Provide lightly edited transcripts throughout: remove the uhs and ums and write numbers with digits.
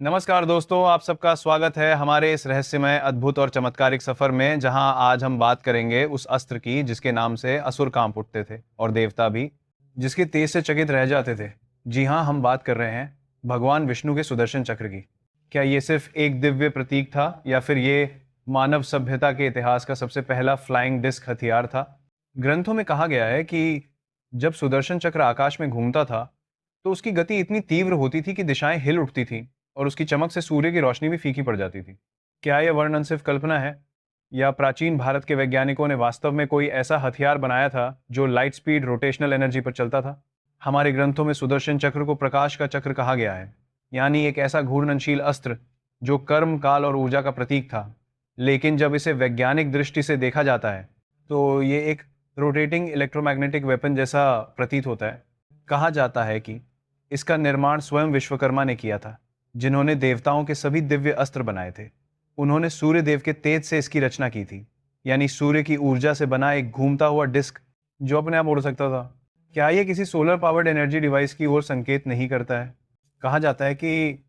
नमस्कार दोस्तों, आप सबका स्वागत है हमारे इस रहस्यमय, अद्भुत और चमत्कारिक सफर में, जहां आज हम बात करेंगे उस अस्त्र की जिसके नाम से असुर कांप उठते थे और देवता भी, जिसके तेज से चकित रह जाते थे। जी हां, हम बात कर रहे हैं भगवान विष्णु के सुदर्शन चक्र की। क्या ये सिर्फ एक दिव्य प्रतीक था या फिर ये मानव सभ्यता के इतिहास का सबसे पहला फ्लाइंग डिस्क हथियार था? ग्रंथों में कहा गया है कि जब सुदर्शन चक्र आकाश में घूमता था तो उसकी गति इतनी तीव्र होती थी कि दिशाएं हिल उठती थीं और उसकी चमक से सूर्य की रोशनी भी फीकी पड़ जाती थी। क्या यह वर्णन सिर्फ कल्पना है या प्राचीन भारत के वैज्ञानिकों ने वास्तव में कोई ऐसा हथियार बनाया था जो लाइट स्पीड रोटेशनल एनर्जी पर चलता था? हमारे ग्रंथों में सुदर्शन चक्र को प्रकाश का चक्र कहा गया है, यानी एक ऐसा घूर्णनशील अस्त्र जो कर्म, काल और ऊर्जा का प्रतीक था। लेकिन जब इसे वैज्ञानिक दृष्टि से देखा जाता है तो ये एक रोटेटिंग इलेक्ट्रोमैग्नेटिक वेपन जैसा प्रतीत होता है। कहा जाता है कि इसका निर्माण स्वयं विश्वकर्मा ने किया था, जिन्होंने देवताओं के सभी दिव्य अस्त्र बनाए थे। उन्होंने सूर्य देव के तेज से इसकी रचना की थी, यानी सूर्य की ऊर्जा से बना एक घूमता हुआ डिस्क जो अपने आप उड़ सकता था। क्या यह किसी सोलर पावर्ड एनर्जी डिवाइस की ओर संकेत नहीं करता है? कहा जाता है कि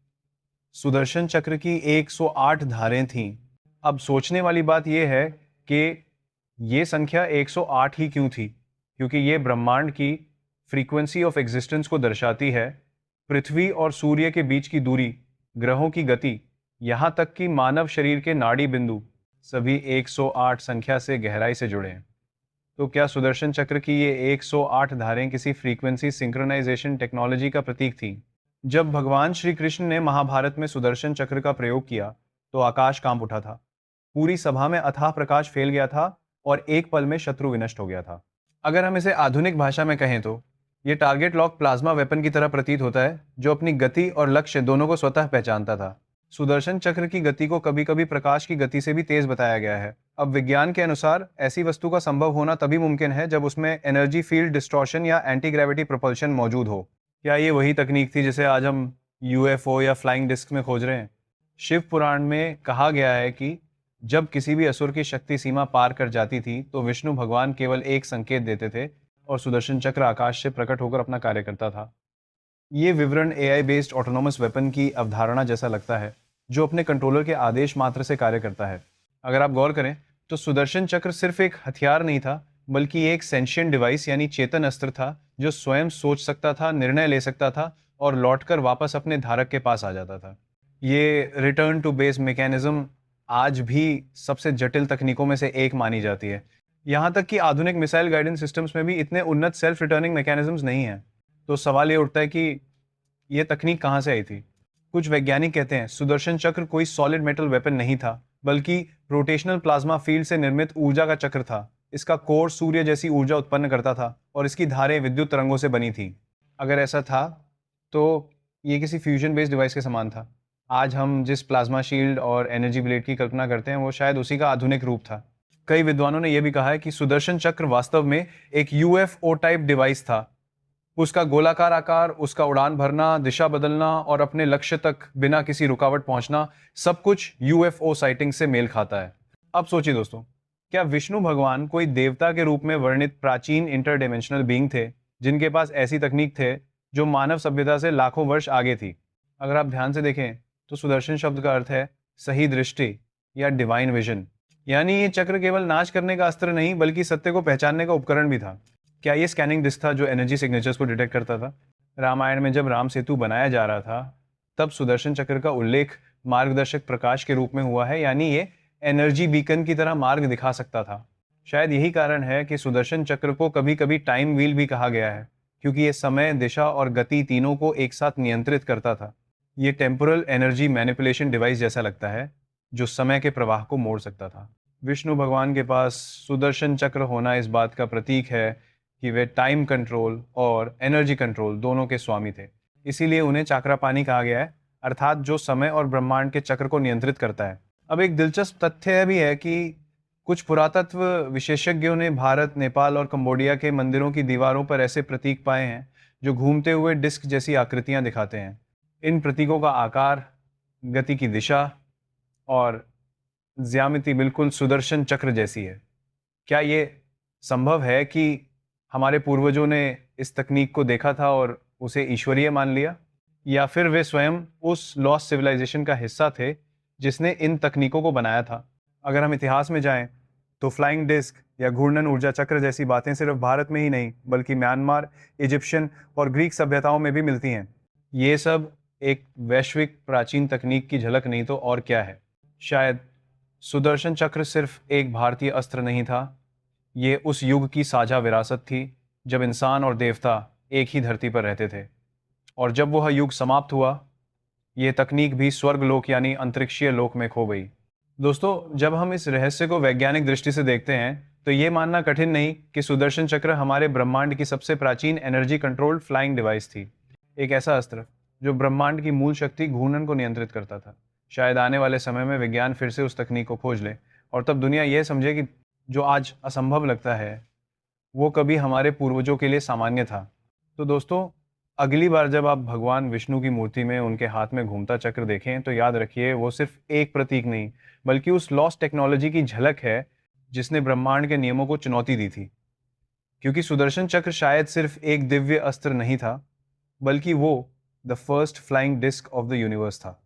सुदर्शन चक्र की 108 धारें थीं। अब सोचने वाली बात यह है कि ये संख्या 108 ही क्यों थी? क्योंकि ये ब्रह्मांड की फ्रीक्वेंसी ऑफ एग्जिस्टेंस को दर्शाती है। पृथ्वी और सूर्य के बीच की दूरी, ग्रहों की गति, यहाँ तक कि मानव शरीर के नाड़ी बिंदु सभी 108 संख्या से गहराई से जुड़े हैं। तो क्या सुदर्शन चक्र की ये 108 धारें किसी फ्रीक्वेंसी सिंक्रोनाइजेशन टेक्नोलॉजी का प्रतीक थी? जब भगवान श्री कृष्ण ने महाभारत में सुदर्शन चक्र का प्रयोग किया तो आकाश कांप उठा था। पूरी सभा में अथाह प्रकाश फैल गया था और एक पल में शत्रु विनष्ट हो गया था। अगर हम इसे आधुनिक भाषा में कहें तो ये टारगेट लॉक प्लाज्मा वेपन की तरह प्रतीत होता है, जो अपनी गति और लक्ष्य दोनों को स्वतः पहचानता था। सुदर्शन चक्र की गति को कभी कभी प्रकाश की गति से भी तेज बताया गया है। अब विज्ञान के अनुसार ऐसी वस्तु का संभव होना तभी मुमकिन है जब उसमें एनर्जी फील्ड डिस्टॉर्शन या एंटी ग्रेविटी प्रोपल्शन मौजूद हो। क्या ये वही तकनीक थी जिसे आज हम यूएफओ या फ्लाइंग डिस्क में खोज रहे हैं? शिव पुराण में कहा गया है कि जब किसी भी असुर की शक्ति सीमा पार कर जाती थी तो विष्णु भगवान केवल एक संकेत देते थे और सुदर्शन चक्र आकाश से प्रकट होकर अपना कार्य करता था। ये विवरण एआई बेस्ड ऑटोनोमस वेपन की अवधारणा जैसा लगता है, जो अपने कंट्रोलर के आदेश मात्र से कार्य करता है। अगर आप गौर करें तो सुदर्शन चक्र सिर्फ एक हथियार नहीं था, बल्कि एक सेंशियंट डिवाइस यानी चेतन अस्त्र था, जो स्वयं सोच सकता था, निर्णय ले सकता था और लौटकर वापस अपने धारक के पास आ जाता था। ये रिटर्न टू बेस मैकेनिज्म आज भी सबसे जटिल तकनीकों में से एक मानी जाती है। यहाँ तक कि आधुनिक मिसाइल गाइडेंस सिस्टम्स में भी इतने उन्नत सेल्फ रिटर्निंग मैकेनिज्म्स नहीं हैं। तो सवाल ये उठता है कि ये तकनीक कहाँ से आई थी? कुछ वैज्ञानिक कहते हैं सुदर्शन चक्र कोई सॉलिड मेटल वेपन नहीं था, बल्कि रोटेशनल प्लाज्मा फील्ड से निर्मित ऊर्जा का चक्र था। इसका कोर सूर्य जैसी ऊर्जा उत्पन्न करता था और इसकी धारें विद्युत तरंगों से बनी थी। अगर ऐसा था तो ये किसी फ्यूजन बेस्ड डिवाइस के समान था। आज हम जिस प्लाज्मा शील्ड और एनर्जी ब्लेड की कल्पना करते हैं वो शायद उसी का आधुनिक रूप था। कई विद्वानों ने यह भी कहा है कि सुदर्शन चक्र वास्तव में एक यूएफओ टाइप डिवाइस था। उसका गोलाकार आकार, उसका उड़ान भरना, दिशा बदलना और अपने लक्ष्य तक बिना किसी रुकावट पहुंचना, सब कुछ यूएफओ साइटिंग से मेल खाता है। अब सोचिए दोस्तों, क्या विष्णु भगवान कोई देवता के रूप में वर्णित प्राचीन इंटरडिमेंशनल बीइंग थे, जिनके पास ऐसी तकनीक थे जो मानव सभ्यता से लाखों वर्ष आगे थी? अगर आप ध्यान से देखें तो सुदर्शन शब्द का अर्थ है सही दृष्टि या डिवाइन विजन। यानी ये चक्र केवल नाश करने का अस्त्र नहीं, बल्कि सत्य को पहचानने का उपकरण भी था। क्या ये स्कैनिंग डिस्क था जो एनर्जी सिग्नेचर्स को डिटेक्ट करता था? रामायण में जब राम सेतु बनाया जा रहा था तब सुदर्शन चक्र का उल्लेख मार्गदर्शक प्रकाश के रूप में हुआ है, यानी ये एनर्जी बीकन की तरह मार्ग दिखा सकता था। शायद यही कारण है कि सुदर्शन चक्र को कभी कभी टाइम व्हील भी कहा गया है, क्योंकि ये समय, दिशा और गति तीनों को एक साथ नियंत्रित करता था। ये टेम्पोरल एनर्जी मैनिपुलेशन डिवाइस जैसा लगता है, जो समय के प्रवाह को मोड़ सकता था। विष्णु भगवान के पास सुदर्शन चक्र होना इस बात का प्रतीक है कि वे टाइम कंट्रोल और एनर्जी कंट्रोल दोनों के स्वामी थे। इसीलिए उन्हें चाक्रापानी कहा गया है, अर्थात जो समय और ब्रह्मांड के चक्र को नियंत्रित करता है। अब एक दिलचस्प तथ्य भी है कि कुछ पुरातत्व विशेषज्ञों ने भारत, नेपाल और कंबोडिया के मंदिरों की दीवारों पर ऐसे प्रतीक पाए हैं जो घूमते हुए डिस्क जैसी आकृतियां दिखाते हैं। इन प्रतीकों का आकार, गति की दिशा और ज्यामिति बिल्कुल सुदर्शन चक्र जैसी है। क्या ये संभव है कि हमारे पूर्वजों ने इस तकनीक को देखा था और उसे ईश्वरीय मान लिया? या फिर वे स्वयं उस लॉस्ट सिविलाइजेशन का हिस्सा थे जिसने इन तकनीकों को बनाया था। अगर हम इतिहास में जाएं तो फ्लाइंग डिस्क या घूर्णन ऊर्जा चक्र जैसी बातें सिर्फ भारत में ही नहीं बल्कि म्यांमार, इजिप्शियन और ग्रीक सभ्यताओं में भी मिलती हैं। ये सब एक वैश्विक प्राचीन तकनीक की झलक नहीं तो और क्या है। शायद सुदर्शन चक्र सिर्फ एक भारतीय अस्त्र नहीं था, ये उस युग की साझा विरासत थी जब इंसान और देवता एक ही धरती पर रहते थे। और जब वह युग समाप्त हुआ, ये तकनीक भी स्वर्गलोक यानी अंतरिक्षीय लोक में खो गई। दोस्तों, जब हम इस रहस्य को वैज्ञानिक दृष्टि से देखते हैं तो ये मानना कठिन नहीं कि सुदर्शन चक्र हमारे ब्रह्मांड की सबसे प्राचीन एनर्जी कंट्रोल्ड फ्लाइंग डिवाइस थी। एक ऐसा अस्त्र जो ब्रह्मांड की मूल शक्ति घूर्णन को नियंत्रित करता था। शायद आने वाले समय में विज्ञान फिर से उस तकनीक को खोज ले और तब दुनिया यह समझे कि जो आज असंभव लगता है वो कभी हमारे पूर्वजों के लिए सामान्य था। तो दोस्तों, अगली बार जब आप भगवान विष्णु की मूर्ति में उनके हाथ में घूमता चक्र देखें तो याद रखिए वो सिर्फ एक प्रतीक नहीं बल्कि उस लॉस्ट टेक्नोलॉजी की झलक है जिसने ब्रह्मांड के नियमों को चुनौती दी थी। क्योंकि सुदर्शन चक्र शायद सिर्फ एक दिव्य अस्त्र नहीं था बल्कि वो the first flying disc of the universe था।